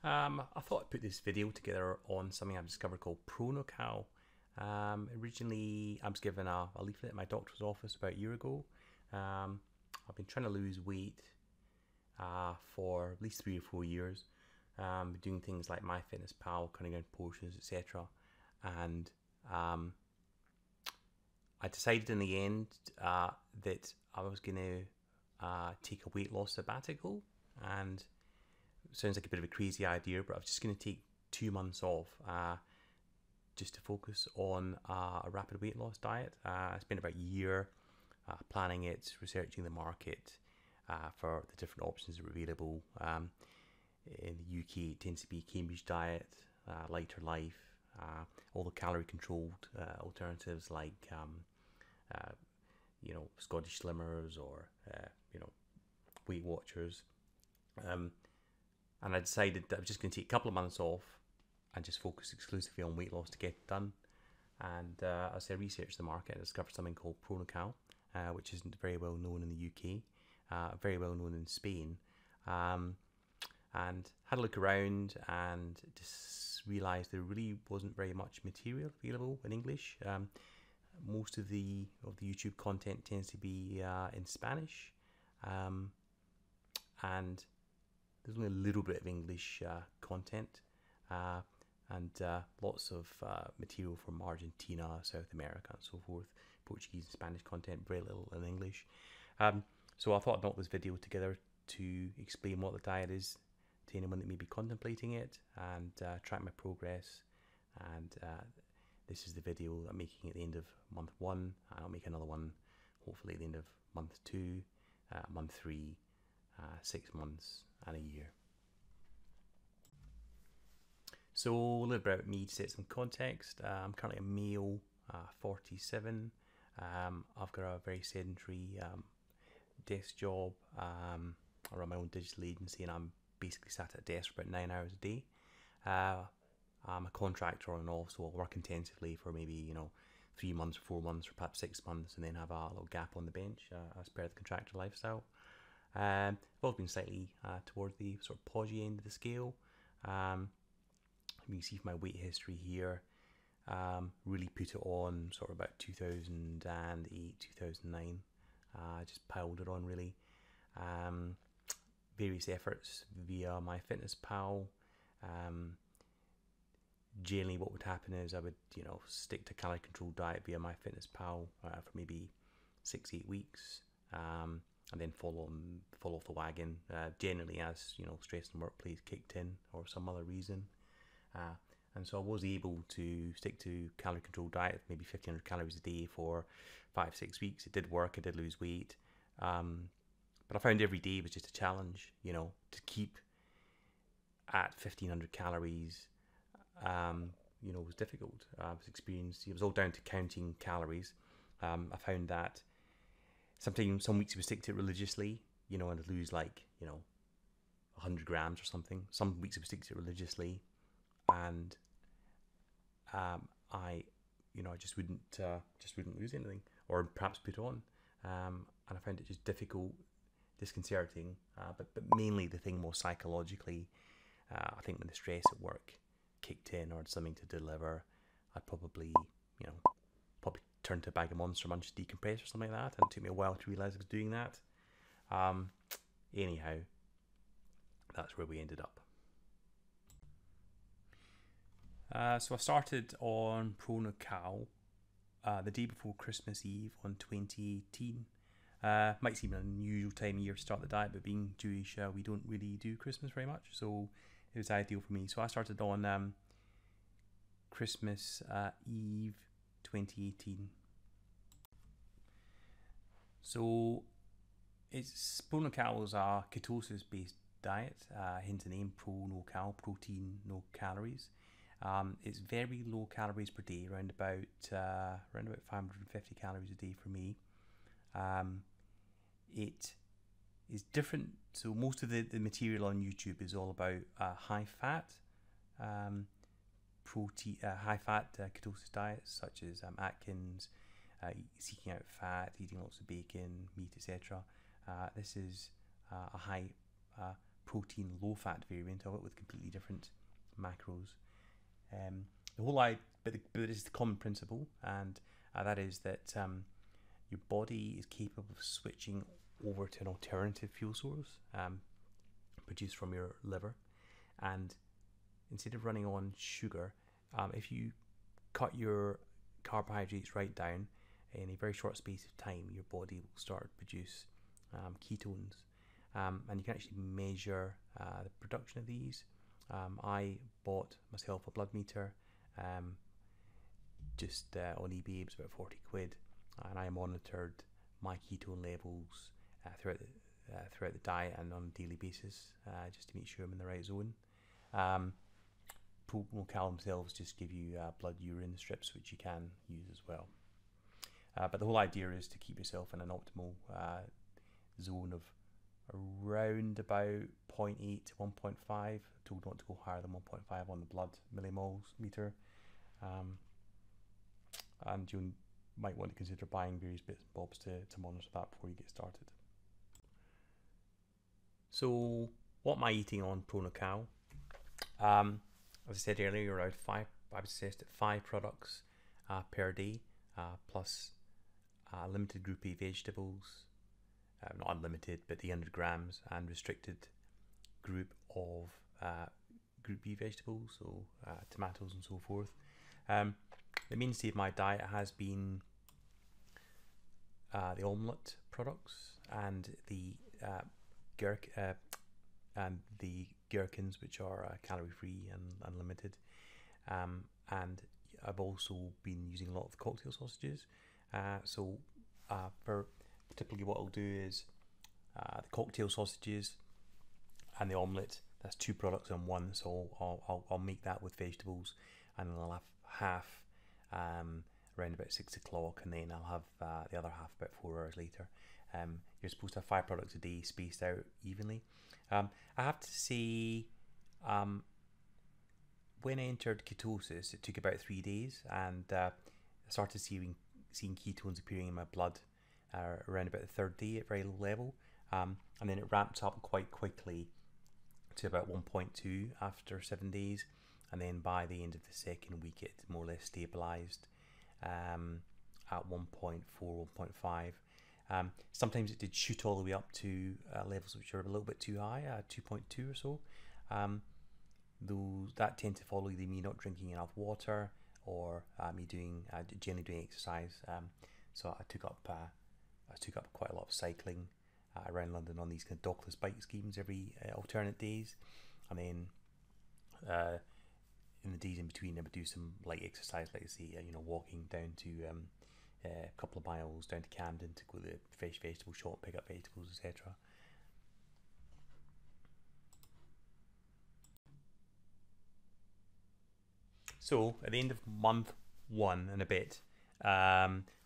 I thought I'd put this video together on something I've discovered called Pronokal. Originally, I was given a leaflet at my doctor's office about a year ago. I've been trying to lose weight for at least 3 or 4 years, doing things like MyFitnessPal, cutting down portions, etc. And I decided in the end that I was going to take a weight loss sabbatical, and sounds like a bit of a crazy idea, but I was just going to take 2 months off just to focus on a rapid weight loss diet. I spent about a year planning it, researching the market for the different options that are available. In the UK, it tends to be Cambridge diet, lighter life, all the calorie controlled alternatives like Scottish Slimmers or Weight Watchers. And I decided that I was just going to take a couple of months off and just focus exclusively on weight loss to get it done. And as I researched the market, I discovered something called Pronokal, which isn't very well known in the UK, very well known in Spain. And had a look around and just realised there really wasn't very much material available in English. Most of the YouTube content tends to be in Spanish, and there's only a little bit of English content, and lots of material from Argentina, South America, and so forth. Portuguese and Spanish content, very little in English. So I thought I'd knock this video together to explain what the diet is to anyone that may be contemplating it, and track my progress. And this is the video I'm making at the end of month 1, and I'll make another one hopefully at the end of month 2, month 3, 6 months and a year. So a little bit about me to set some context. I'm currently a male, 47. I've got a very sedentary desk job. I run my own digital agency, and I'm basically sat at a desk for about 9 hours a day. I'm a contractor on and off, so I'll work intensively for maybe 3 months, 4 months, or perhaps 6 months, and then have a little gap on the bench as per the contractor lifestyle. I've always been slightly towards the sort of podgy end of the scale. You can see from my weight history here, really put it on sort of about 2008, 2009. Just piled it on really. Various efforts via MyFitnessPal. Generally what would happen is I would stick to calorie controlled diet via MyFitnessPal for maybe 6-8 weeks, and then fall off the wagon, generally as stress in the workplace kicked in or some other reason. And so I was able to stick to calorie controlled diet, maybe 1500 calories a day for 5-6 weeks. It did work. I did lose weight, but I found every day was just a challenge. To keep at 1500 calories was difficult. It was all down to counting calories. I found that some weeks I would stick to it religiously, and I'd lose 100 grams or something. Some weeks I would stick to it religiously, and I just wouldn't lose anything, or perhaps put on. And I found it just difficult, disconcerting. But mainly the thing was psychologically. I think when the stress at work kicked in or had something to deliver, I'd probably turn to a bag of Monster Munch to decompress or something like that, and it took me a while to realise I was doing that. Anyhow, that's where we ended up. So I started on Pronokal the day before Christmas Eve on 2018. Might seem an unusual time of year to start the diet, but being Jewish, we don't really do Christmas very much, so it was ideal for me. So I started on Christmas Eve 2018. So Pronokal is a ketosis based diet, hence the name Pronokal, protein, no calories. It's very low calories per day, around about 550 calories a day for me. It is different. So most of the material on YouTube is all about high fat ketosis diets, such as Atkins, seeking out fat, eating lots of bacon, meat, etc. This is a high protein low-fat variant of it with completely different macros. The whole idea, but it's the common principle, and that is that your body is capable of switching over to an alternative fuel source produced from your liver, and instead of running on sugar, if you cut your carbohydrates right down in a very short space of time, your body will start to produce ketones, and you can actually measure the production of these. I bought myself a blood meter just on eBay. It was about 40 quid, and I monitored my ketone levels throughout the diet and on a daily basis, just to make sure I'm in the right zone. Pronokal themselves just give you blood urine strips, which you can use as well. But the whole idea is to keep yourself in an optimal zone of around about 0.8 to 1.5. Told not to go higher than 1.5 on the blood millimoles meter. And you might want to consider buying various bits and bobs to monitor that before you get started. So what am I eating on Pronokal? As I said earlier, around I would suggest 5 products per day, plus limited group A vegetables, not unlimited, but the 100 grams, and restricted group of group B vegetables, so tomatoes and so forth. The mainstay of my diet has been the omlette products and the gherkins, which are calorie-free and unlimited. And I've also been using a lot of cocktail sausages. For typically what I'll do is the cocktail sausages and the omelette. That's 2 products in one. So I'll make that with vegetables, and then I'll have half around about 6 o'clock, and then I'll have the other half about 4 hours later. You're supposed to have 5 products a day spaced out evenly. I have to say, when I entered ketosis, it took about 3 days, and I started seeing ketones appearing in my blood around about the 3rd day at very low level, and then it ramps up quite quickly to about 1.2 after 7 days, and then by the end of the 2nd week it more or less stabilized at 1.4, 1.5. Sometimes it did shoot all the way up to levels which are a little bit too high, 2.2 or so. Those that tend to follow either me not drinking enough water or me generally doing exercise. So I took up quite a lot of cycling around London on these kind of dockless bike schemes every alternate days, and then in the days in between I would do some light exercise, like say walking down to a couple of miles down to Camden to go to the fresh vegetable shop, pick up vegetables, etc. So at the end of month 1 and a bit,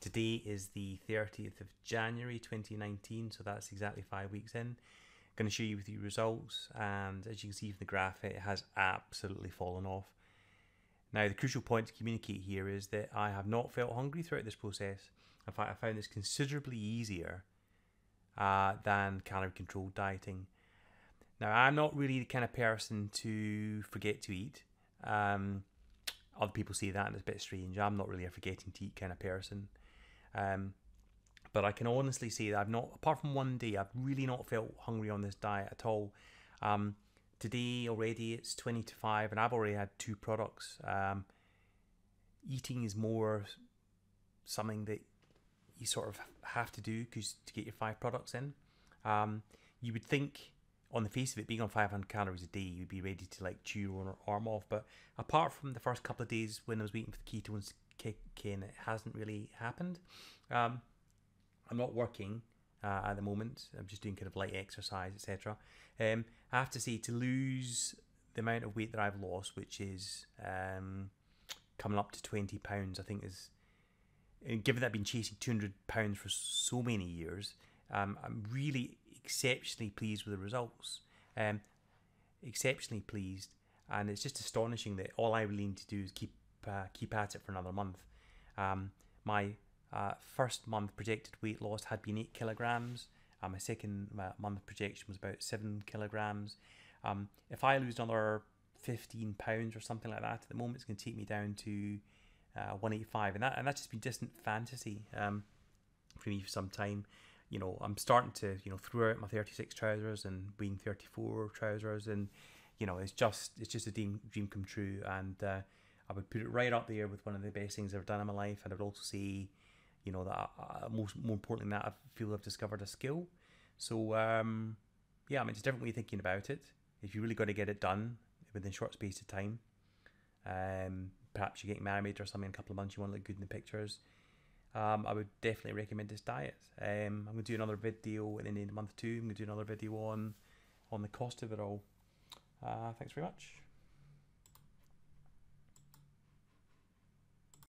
today is the 30th of January 2019, so that's exactly 5 weeks in. Going to share you with the results, and as you can see from the graph, it has absolutely fallen off. Now, the crucial point to communicate here is that I have not felt hungry throughout this process. In fact, I found this considerably easier than calorie-controlled dieting. Now, I'm not really the kind of person to forget to eat. Other people say that, and it's a bit strange. I'm not really a forgetting to eat kind of person. But I can honestly say that I've not, apart from one day, I've really not felt hungry on this diet at all. Today already it's 20 to 5 and I've already had 2 products. Eating is more something that you sort of have to do to get your 5 products in. You would think on the face of it, being on 500 calories a day, you'd be ready to like chew your arm off. But apart from the first couple of days when I was waiting for the ketones to kick in, it hasn't really happened. I'm not working at the moment. I'm just doing kind of light exercise, etc. I have to say, to lose the amount of weight that I've lost, which is coming up to 20 pounds, I think is, given that I've been chasing 200 pounds for so many years, I'm really exceptionally pleased with the results. Exceptionally pleased, and it's just astonishing that all I really need to do is keep at it for another month. My first month projected weight loss had been 8 kilograms, My second month projection was about 7 kilograms. If I lose another 15 pounds or something like that, at the moment it's going to take me down to 185, and that's just been distant fantasy for me for some time. You know, I'm starting to, you know, throw out my 36 trousers and wearing 34 trousers, and you know, it's just a dream come true. And I would put it right up there with one of the best things I've done in my life. And I would also say, you know, that more importantly than that, I feel I've discovered a skill. So yeah, I mean, it's a different way of thinking about it. If you really got to get it done within a short space of time, perhaps you're getting married or something in a couple of months, you want to look good in the pictures, I would definitely recommend this diet. I'm going to do another video in the month 2. I'm going to do another video on the cost of it all. Thanks very much.